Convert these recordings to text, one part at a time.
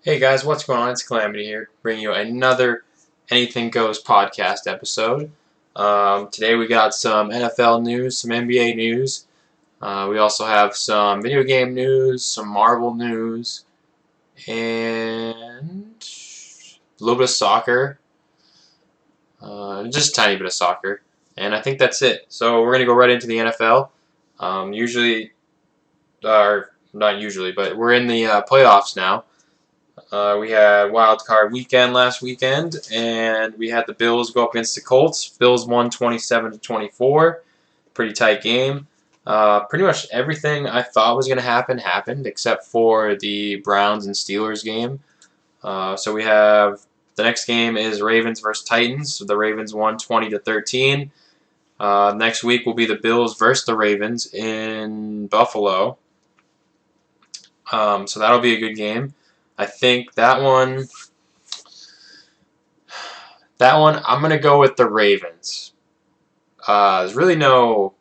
Hey guys, what's going on? It's Calamity here, bringing you another Anything Goes podcast episode. Today we got some NFL news, some NBA news. We also have some video game news, some Marvel news, and a little bit of soccer. Just a tiny bit of soccer. And I think that's it. So we're going to go right into the NFL. Or not usually, but we're in the playoffs now. We had wild card weekend last weekend, and we had the Bills go up against the Colts. Bills won 27-24. Pretty tight game. Pretty much everything I thought was going to happen happened, except for the Browns and Steelers game. So we have the next game is Ravens versus Titans. So the Ravens won 20-13. Next week will be the Bills versus the Ravens in Buffalo. So that'll be a good game. I think that one, I'm going to go with the Ravens. There's really no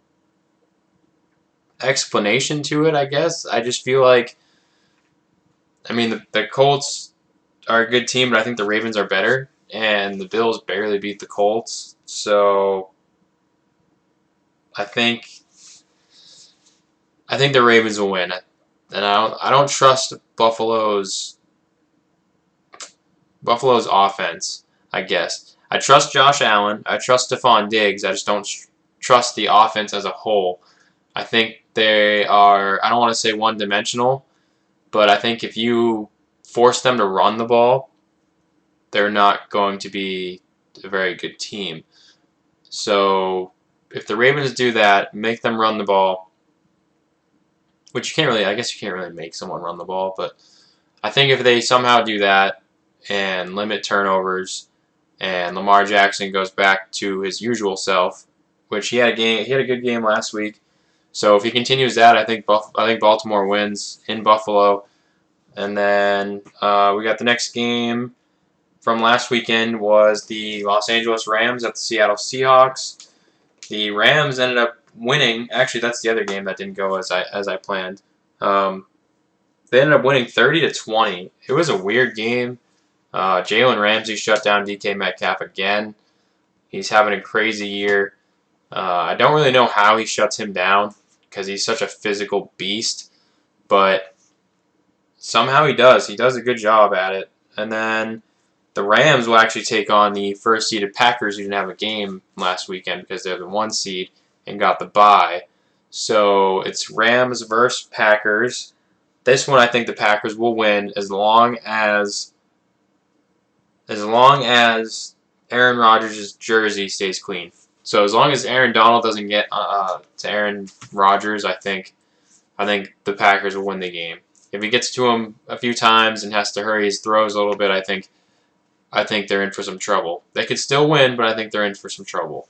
explanation to it, I guess. I just feel like, the Colts are a good team, but I think the Ravens are better, and the Bills barely beat the Colts. So I think the Ravens will win. And I don't trust Buffalo's offense, I guess. I trust Josh Allen. I trust Stephon Diggs. I just don't trust the offense as a whole. I think they are, I don't want to say one-dimensional, but I think if you force them to run the ball, they're not going to be a very good team. So if the Ravens do that, make them run the ball, which you can't really, I guess you can't really make someone run the ball, but I think if they somehow do that and limit turnovers, and Lamar Jackson goes back to his usual self, which he had a good game last week. So if he continues that, I think Baltimore wins in Buffalo. And then we got the next game from last weekend was the Los Angeles Rams at the Seattle Seahawks. The Rams ended up winning. Actually, that's the other game that didn't go as I planned. They ended up winning 30-20. It was a weird game. Jalen Ramsey shut down DK Metcalf again. He's having a crazy year. I don't really know how he shuts him down because he's such a physical beast, but somehow he does. He does a good job at it. And then the Rams will actually take on the first-seeded Packers who didn't have a game last weekend because they're the 1 seed and got the bye. So it's Rams versus Packers. This one I think the Packers will win as long as Aaron Rodgers' jersey stays clean. So as long as Aaron Donald doesn't get to Aaron Rodgers, I think the Packers will win the game. If he gets to him a few times and has to hurry his throws a little bit, I think they're in for some trouble. They could still win, but I think they're in for some trouble.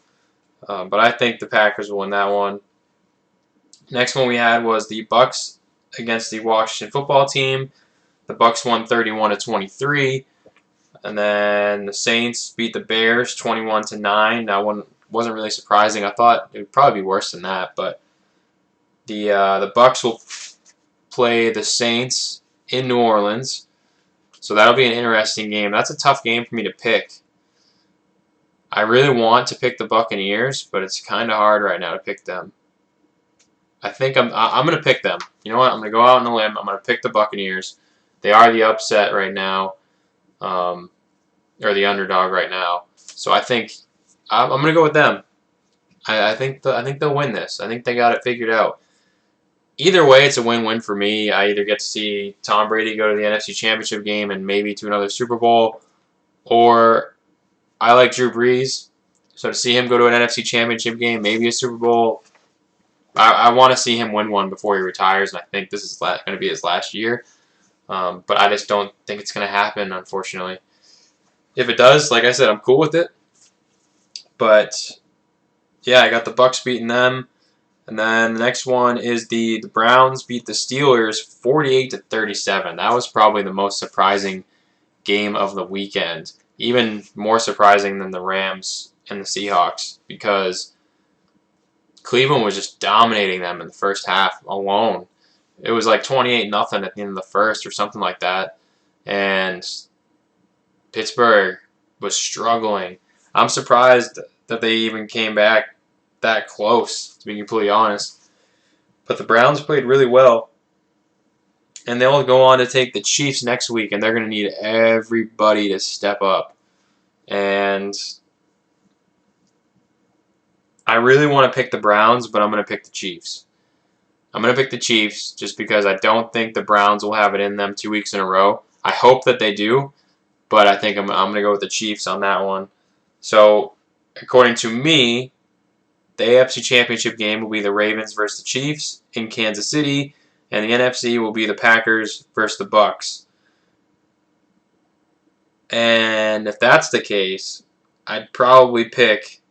But I think the Packers will win that one. Next one we had was the Bucs against the Washington football team. The Bucs won 31-23. And then the Saints beat the Bears 21-9. That one wasn't really surprising. I thought it would probably be worse than that, but the Bucs will play the Saints in New Orleans, so that'll be an interesting game. That's a tough game for me to pick. I really want to pick the Buccaneers, but it's kind of hard right now to pick them. I think I'm going to pick them. You know what? I'm going to go out on a limb. I'm going to pick the Buccaneers. They are the upset right now. Or the underdog right now. So I think I'm going to go with them. I think they'll win this. I think they got it figured out. Either way, it's a win-win for me. I either get to see Tom Brady go to the NFC Championship game and maybe to another Super Bowl, or I like Drew Brees, so to see him go to an NFC Championship game, maybe a Super Bowl, I want to see him win one before he retires, and I think this is going to be his last year. But I just don't think it's going to happen, unfortunately. If it does, like I said, I'm cool with it. But yeah, I got the Bucs beating them. And then the next one is the Browns beat the Steelers 48-37. That was probably the most surprising game of the weekend. Even more surprising than the Rams and the Seahawks, because Cleveland was just dominating them in the first half alone. It was like 28-0 at the end of the first or something like that. and Pittsburgh was struggling. I'm surprised that they even came back that close, to be completely honest. But the Browns played really well, and they'll go on to take the Chiefs next week, and they're going to need everybody to step up. And I really want to pick the Browns, but I'm going to pick the Chiefs. I'm going to pick the Chiefs just because I don't think the Browns will have it in them 2 weeks in a row. I hope that they do, but I think I'm going to go with the Chiefs on that one. So, according to me, the AFC Championship game will be the Ravens versus the Chiefs in Kansas City, and the NFC will be the Packers versus the Bucs. And if that's the case, I'd probably pick.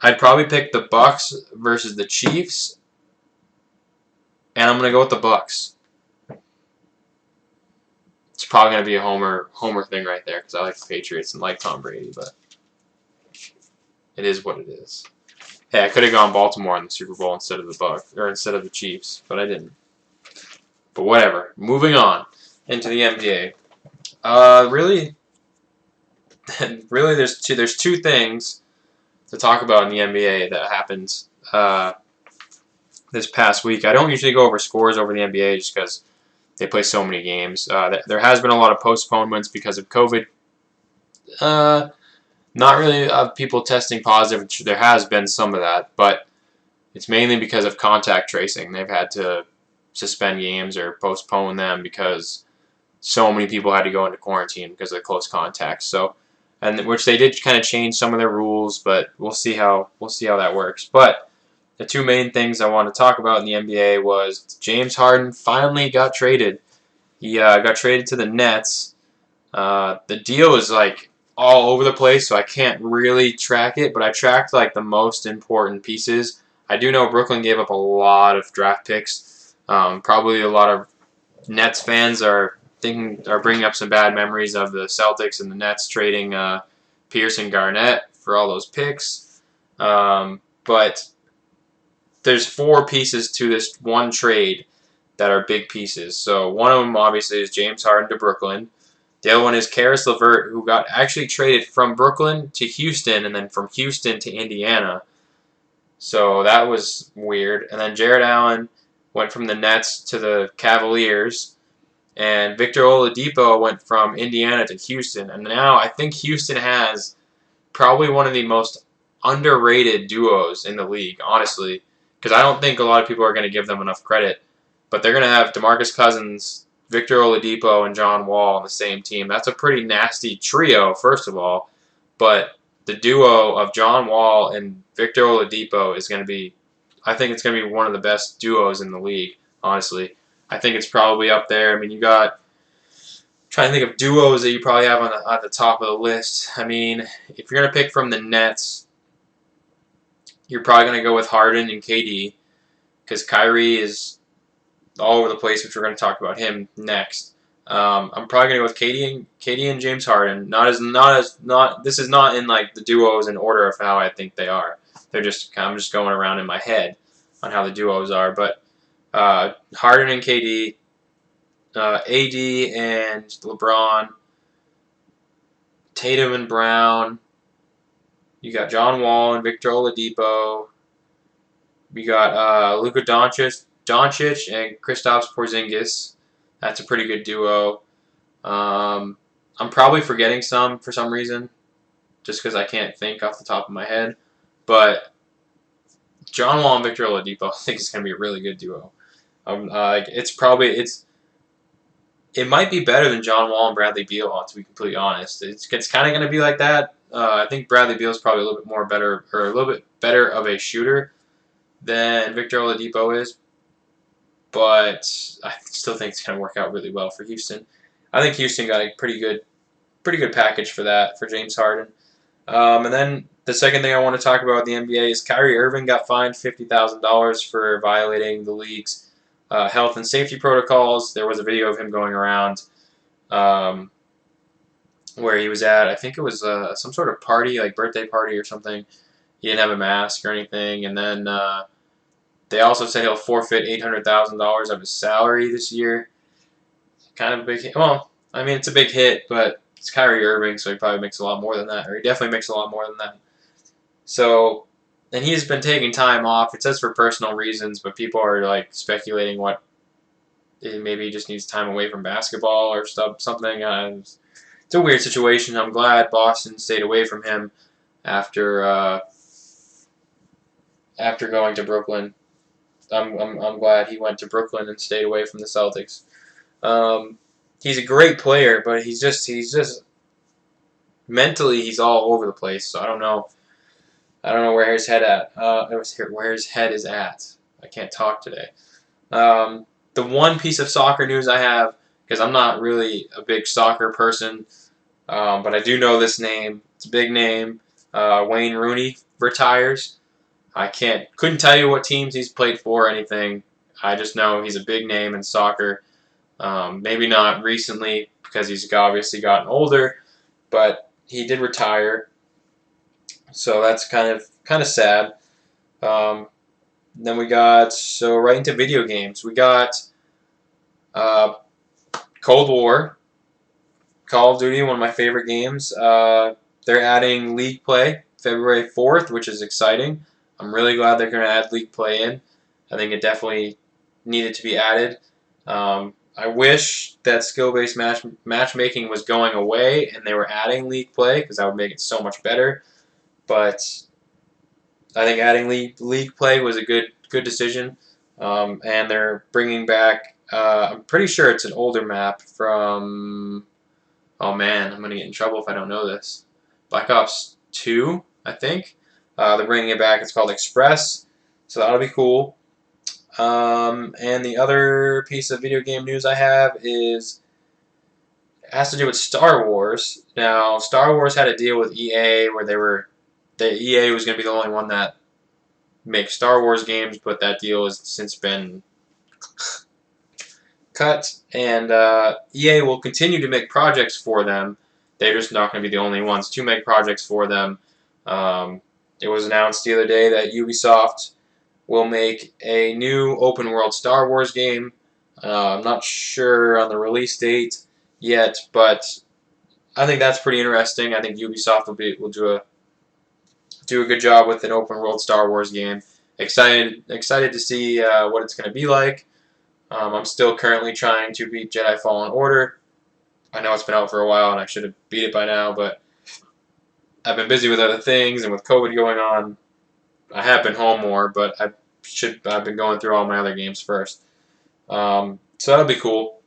I'd probably pick the Bucs versus the Chiefs, and I'm gonna go with the Bucs. It's probably gonna be a homer thing right there because I like the Patriots and like Tom Brady, but it is what it is. Hey, I could have gone Baltimore in the Super Bowl instead of the Bucs or instead of the Chiefs, but I didn't. But whatever. Moving on into the NBA. Really, there's two things to talk about in the NBA that happened this past week. I don't usually go over scores over the NBA just because they play so many games. There has been a lot of postponements because of COVID. Not really of people testing positive. There has been some of that, but it's mainly because of contact tracing. They've had to suspend games or postpone them because so many people had to go into quarantine because of the close contacts. So, and which they did kind of change some of their rules, but we'll see how that works. But the two main things I want to talk about in the NBA was James Harden finally got traded. He got traded to the Nets. The deal is like all over the place, so I can't really track it, but I tracked like the most important pieces. I do know Brooklyn gave up a lot of draft picks. Probably a lot of Nets fans are bringing up some bad memories of the Celtics and the Nets trading Pierce and Garnett for all those picks. But there's four pieces to this one trade that are big pieces. So one of them obviously is James Harden to Brooklyn. The other one is Karis LeVert, who got actually traded from Brooklyn to Houston and then from Houston to Indiana. So that was weird. And then Jared Allen went from the Nets to the Cavaliers. And Victor Oladipo went from Indiana to Houston. And now I think Houston has probably one of the most underrated duos in the league, honestly. Because I don't think a lot of people are going to give them enough credit. But they're going to have DeMarcus Cousins, Victor Oladipo, and John Wall on the same team. That's a pretty nasty trio, first of all. But the duo of John Wall and Victor Oladipo is going to be, I think it's going to be one of the best duos in the league, honestly. I think it's probably up there. I mean, you got, trying to think of duos that you probably have at the top of the list. I mean, if you're going to pick from the Nets, you're probably going to go with Harden and KD because Kyrie is all over the place, which we're going to talk about him next. I'm probably going to go with KD and James Harden. This is not in like the duos in order of how I think they are. I'm just going around in my head on how the duos are. But Harden and KD, AD and LeBron, Tatum and Brown. You got John Wall and Victor Oladipo. We got Luka Doncic and Kristaps Porzingis. That's a pretty good duo. I'm probably forgetting some for some reason, just because I can't think off the top of my head. But John Wall and Victor Oladipo, I think is going to be a really good duo. It might be better than John Wall and Bradley Beal, to be completely honest. It's kind of going to be like that. I think Bradley Beal is probably a little bit better of a shooter than Victor Oladipo is, but I still think it's going to work out really well for Houston. I think Houston got a pretty good package for that for James Harden. And then the second thing I want to talk about in the NBA is Kyrie Irving got fined $50,000 for violating the league's health and safety protocols. There was a video of him going around where he was at, I think it was some sort of party, like birthday party or something. He didn't have a mask or anything. And then they also said he'll forfeit $800,000 of his salary this year. kind of a big hit. Well, I mean, it's a big hit, but it's Kyrie Irving, so he probably makes a lot more than that, or he definitely makes a lot more than that. So, and he's been taking time off. It says for personal reasons, but people are like speculating what maybe he just needs time away from basketball or something. It's a weird situation. I'm glad Boston stayed away from him after after going to Brooklyn. I'm glad he went to Brooklyn and stayed away from the Celtics. He's a great player, but he's just mentally he's all over the place. So I don't know where his head at. Where his head is at. I can't talk today. The one piece of soccer news I have, because I'm not really a big soccer person, but I do know this name. It's a big name. Wayne Rooney retires. I couldn't tell you what teams he's played for or anything. I just know he's a big name in soccer. Maybe not recently because he's obviously gotten older, but he did retire. So that's kind of sad. Then we got right into video games. We got Cold War, Call of Duty, one of my favorite games. They're adding League Play February 4th, which is exciting. I'm really glad they're going to add League Play in. I think it definitely needed to be added. I wish that skill-based matchmaking was going away and they were adding League Play because that would make it so much better. But I think adding League Play was a good decision. And they're bringing back, I'm pretty sure it's an older map from, oh man, I'm going to get in trouble if I don't know this. Black Ops 2, I think. They're bringing it back. It's called Express, so that'll be cool. And the other piece of video game news I have it has to do with Star Wars. Now, Star Wars had a deal with EA where EA was going to be the only one that makes Star Wars games, but that deal has since been cut, and EA will continue to make projects for them. They're just not going to be the only ones to make projects for them. It was announced the other day that Ubisoft will make a new open-world Star Wars game. I'm not sure on the release date yet, but I think that's pretty interesting. I think Ubisoft will do a good job with an open-world Star Wars game. Excited to see what it's going to be like. I'm still currently trying to beat Jedi Fallen Order. I know it's been out for a while and I should have beat it by now, but I've been busy with other things and with COVID going on. I have been home more, but I've been going through all my other games first. So that'll be cool.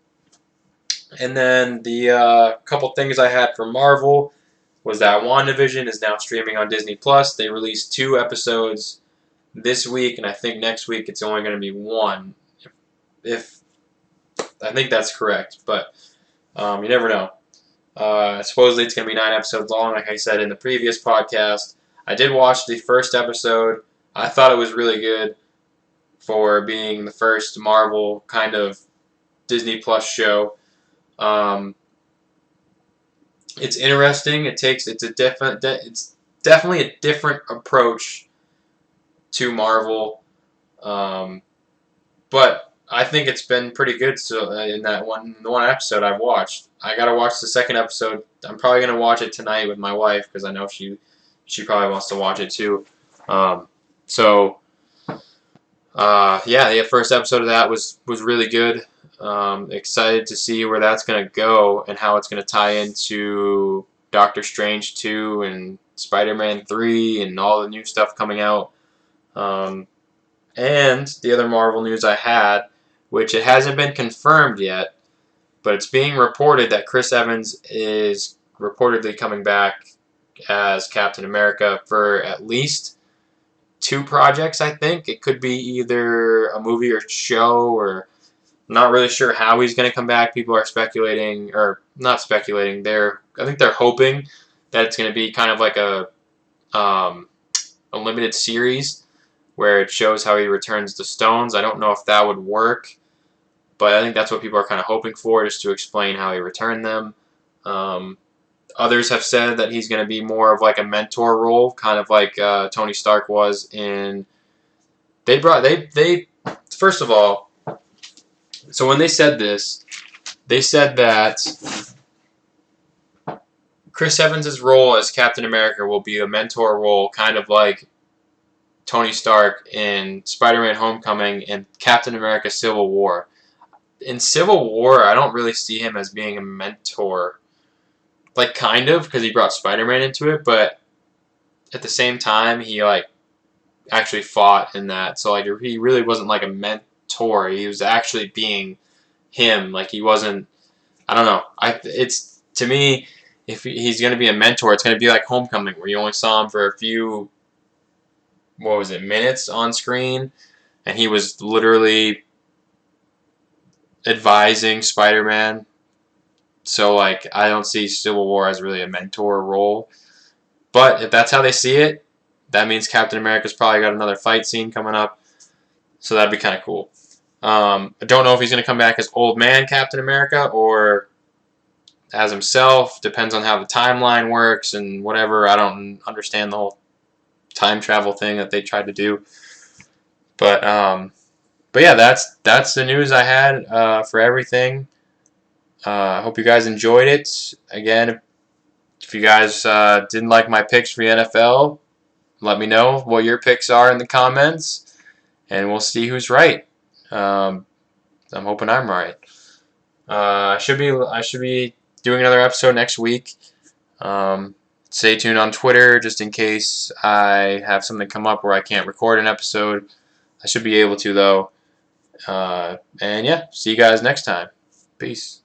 And then the couple things I had for Marvel was that WandaVision is now streaming on Disney+. They released 2 episodes this week, and I think next week it's only going to be 1. If I think that's correct, but you never know. Supposedly it's going to be 9 episodes long, like I said in the previous podcast. I did watch the first episode. I thought it was really good for being the first Marvel kind of Disney Plus show. It's interesting. It's definitely a different approach to Marvel, but I think it's been pretty good. So in the one episode I've watched, I gotta watch the second episode. I'm probably gonna watch it tonight with my wife because I know she probably wants to watch it too. Yeah, the first episode of that was really good. Excited to see where that's gonna go and how it's gonna tie into Doctor Strange 2 and Spider-Man 3 and all the new stuff coming out. And the other Marvel news I had, which it hasn't been confirmed yet, but it's being reported that Chris Evans is reportedly coming back as Captain America for at least 2 projects, I think. It could be either a movie or show, or I'm not really sure how he's going to come back. People are speculating, or not speculating, I think they're hoping that it's going to be kind of like a limited series where it shows how he returns the stones. I don't know if that would work, but I think that's what people are kind of hoping for, just to explain how he returned them. Others have said that he's going to be more of like a mentor role, kind of like Tony Stark was in. First of all, so when they said this, they said that Chris Evans' role as Captain America will be a mentor role, kind of like Tony Stark in Spider-Man Homecoming and Captain America Civil War. In Civil War, I don't really see him as being a mentor. Like, kind of, because he brought Spider-Man into it, but at the same time, he, like, actually fought in that. So, like, he really wasn't, like, a mentor. He was actually being him. Like, he wasn't, I don't know. It's, to me, if he's going to be a mentor, it's going to be like Homecoming, where you only saw him for a few, what was it, minutes on screen, and he was literally advising Spider-Man. So, like, I don't see Civil War as really a mentor role. But if that's how they see it, that means Captain America's probably got another fight scene coming up. So that'd be kind of cool. I don't know if he's going to come back as old man Captain America or as himself. Depends on how the timeline works and whatever. I don't understand the whole time travel thing that they tried to do. But yeah, that's the news I had for everything. I hope you guys enjoyed it. Again, if you guys didn't like my picks for the NFL, let me know what your picks are in the comments, and we'll see who's right. I'm hoping I'm right. I should be doing another episode next week. Stay tuned on Twitter just in case I have something come up where I can't record an episode. I should be able to, though. And yeah, see you guys next time. Peace.